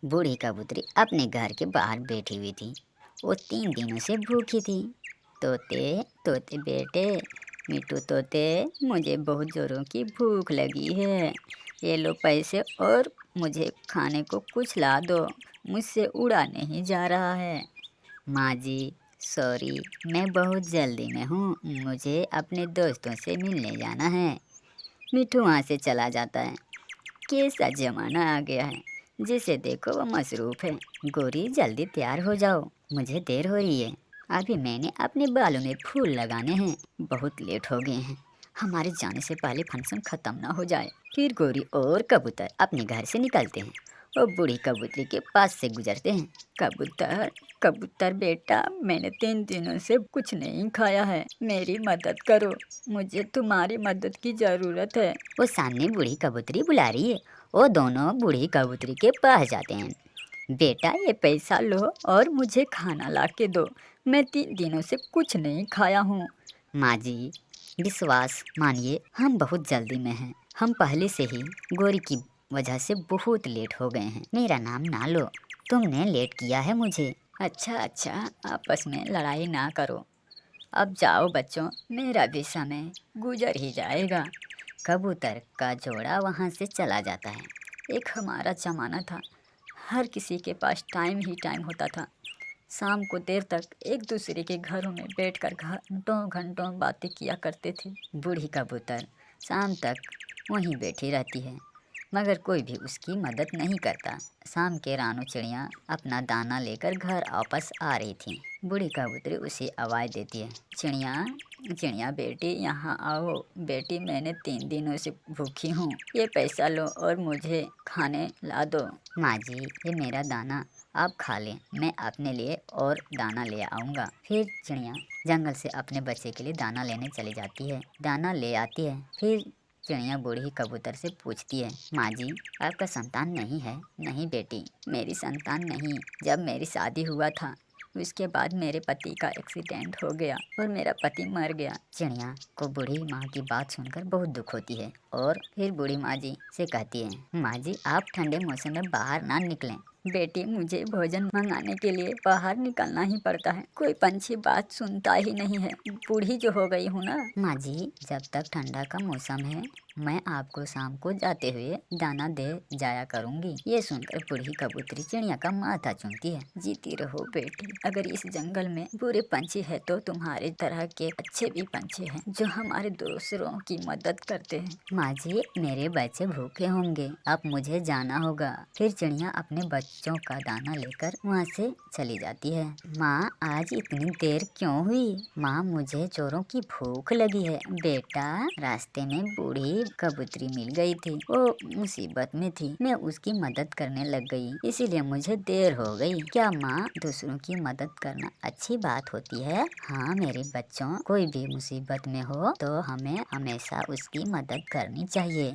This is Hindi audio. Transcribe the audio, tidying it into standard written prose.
बूढ़ी कबूतरी अपने घर के बाहर बैठी हुई थी। वो 3 दिनों से भूखी थी। तोते तोते बेटे, मिट्टू तोते, मुझे बहुत जोरों की भूख लगी है। ये लो पैसे और मुझे खाने को कुछ ला दो। मुझसे उड़ा नहीं जा रहा है। माँ जी, सॉरी, मैं बहुत जल्दी में हूँ। मुझे अपने दोस्तों से मिलने जाना है। मिट्टू वहाँ से चला जाता है। कैसा जमाना आ गया है, जिसे देखो वो मसरूफ है। गोरी, जल्दी तैयार हो जाओ, मुझे देर हो रही है। अभी मैंने अपने बालों में फूल लगाने हैं। बहुत लेट हो गए हैं। हमारे जाने से पहले फंक्शन खत्म ना हो जाए। फिर गोरी और कबूतर अपने घर से निकलते हैं और बूढ़ी कबूतरी के पास से गुजरते हैं। कबूतर, कबूतर बेटा, मैंने 3 दिनों से कुछ नहीं खाया है। मेरी मदद करो, मुझे तुम्हारी मदद की जरूरत है। वो सामने बूढ़ी कबूतरी बुला रही है। वो दोनों बूढ़ी कबूतरी के पास जाते हैं। बेटा, ये पैसा लो और मुझे खाना ला के दो। मैं 3 दिनों से कुछ नहीं खाया हूँ। माँ जी, विश्वास मानिए, हम बहुत जल्दी में हैं। हम पहले से ही गोरी की वजह से बहुत लेट हो गए हैं। मेरा नाम ना लो, तुमने लेट किया है मुझे। अच्छा अच्छा, आपस में लड़ाई ना करो। अब जाओ बच्चों, मेरा भी समय गुजर ही जाएगा। कबूतर का जोड़ा वहाँ से चला जाता है। एक हमारा जमाना था, हर किसी के पास टाइम ही टाइम होता था। शाम को देर तक एक दूसरे के घरों में बैठकर घंटों घंटों बातें किया करते थे। बूढ़ी कबूतर शाम तक वहीं बैठी रहती है, मगर कोई भी उसकी मदद नहीं करता। शाम के रानू चिड़िया अपना दाना लेकर घर वापस आ रही थी। बूढ़ी कबूतरी उसे आवाज़ देती है। चिड़िया, चिड़िया बेटी, यहाँ आओ। बेटी, मैंने 3 दिनों से भूखी हूँ। ये पैसा लो और मुझे खाने ला दो। माँ जी, ये मेरा दाना आप खा लें, मैं अपने लिए और दाना ले आऊँगा। फिर चिड़िया जंगल से अपने बच्चे के लिए दाना लेने चली जाती है। दाना ले आती है। फिर चिड़िया बूढ़ी कबूतर से पूछती है, माँ जी, आपका संतान नहीं है? नहीं बेटी, मेरी संतान नहीं। जब मेरी शादी हुआ था, उसके बाद मेरे पति का एक्सीडेंट हो गया और मेरा पति मर गया। चिड़िया को बूढ़ी माँ की बात सुनकर बहुत दुख होती है और फिर बूढ़ी माँ जी से कहती है, माँ जी, आप ठंडे मौसम में बाहर ना निकलें। बेटी, मुझे भोजन मंगाने के लिए बाहर निकलना ही पड़ता है। कोई पंछी बात सुनता ही नहीं है। बूढ़ी जो हो गई हूँ ना। माँ जी, जब तक ठंडा का मौसम है, मैं आपको शाम को जाते हुए दाना दे जाया करूँगी। ये सुनकर बूढ़ी कबूतरी चिड़िया का माथा चूमती है। जीती रहो बेटी, अगर इस जंगल में बुरे पंछी है तो तुम्हारे तरह के अच्छे भी पंछी हैं जो हमारे दूसरों की मदद करते हैं। माँ जी, मेरे बच्चे भूखे होंगे, अब मुझे जाना होगा। फिर चिड़िया अपने बच्चों का दाना लेकर वहाँ से चली जाती है। माँ, आज इतनी देर क्यों हुई? माँ, मुझे चोरों की भूख लगी है। बेटा, रास्ते में बूढ़ी कबूतरी मिल गई थी। वो मुसीबत में थी, मैं उसकी मदद करने लग गई, इसीलिए मुझे देर हो गई। क्या माँ, दूसरों की मदद करना अच्छी बात होती है? हाँ मेरे बच्चों, कोई भी मुसीबत में हो तो हमें हमेशा उसकी मदद करनी चाहिए।